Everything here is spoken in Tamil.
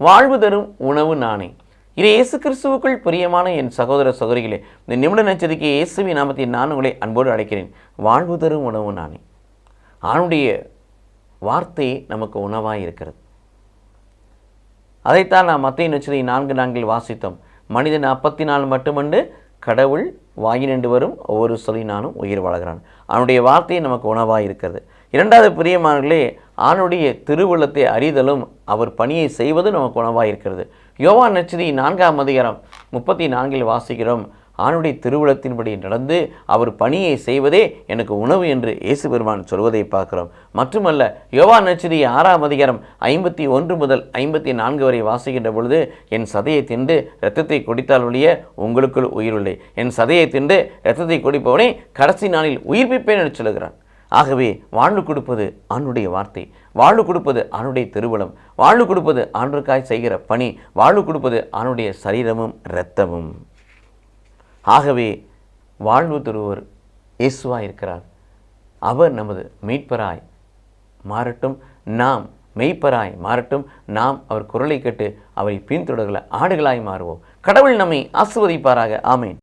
வாழ்வு தரும் உணவு நானே. இது இயேசு கிறிஸ்துவுக்குள் பிரியமான என் சகோதர சகோதரிகளே, இந்த நிமிட நச்சரிக்கை இயேசுவின் நாமத்தில் நான் உங்களை அன்போடு அழைக்கிறேன். வாழ்வு தரும் உணவு நானே. அவனுடைய வார்த்தை நமக்கு உணவாக இருக்கிறது. அதைத்தான் நாம் மத்தேயு நற்செய்தி 4:4 வாசித்தோம். மனிதன் அப்பத்தினால் மட்டுமன்று கடவுள் வாயினின்று வரும் ஒவ்வொரு சொல்லினாலும் உயிர் வாழ்கிறான். அவனுடைய வார்த்தை நமக்கு உணவாக இருக்கிறது. இரண்டாவது பிரியமானவர்களே, ஆணுடைய திருவுள்ளத்தை அறிதலும் அவர் பணியை செய்வதும் நமக்கு உணவாக இருக்கிறது. யோவான் நற்செய்தி 4:34 வாசிக்கிறோம். ஆணுடைய திருவுளத்தின்படி நடந்து அவர் பணியை செய்வதே எனக்கு உணவு என்று இயேசு பெருமான் சொல்வதை பார்க்கிறோம். மட்டுமல்ல, யோவான் நற்செய்தி 6:51 முதல் 54 வரை வாசிக்கின்ற பொழுது, என் சதையை தின்று இரத்தத்தை குடித்தால் ஒழிய உங்களுக்குள் உயிரில்லை, என் சதையை தின்று இரத்தத்தை குடிப்பவனே கடைசி நாளில் உயிர்ப்பிப்பேன் என்று சொல்லுகிறான். ஆகவே வாழ்வு கொடுப்பது ஆணுடைய வார்த்தை, வாழ்வு கொடுப்பது ஆணுடைய திருவுளம், வாழ்வு கொடுப்பது ஆண்டுக்காய் செய்கிற பணி, வாழ்வு கொடுப்பது ஆணுடைய சரீரமும் இரத்தமும். ஆகவே வாழ்வு தருவர் இயேசுவாய் இருக்கிறார். அவர் நமது மெய்ப்பராய் மாறட்டும், நாம் மெய்ப்பராய் மாறட்டும். நாம் அவர் குரலை கேட்டு அவரை பின்தொடர்கிற ஆடுகளாய் மாறுவோம். கடவுள் நம்மை ஆசீர்வதிப்பாராக. ஆமேன்.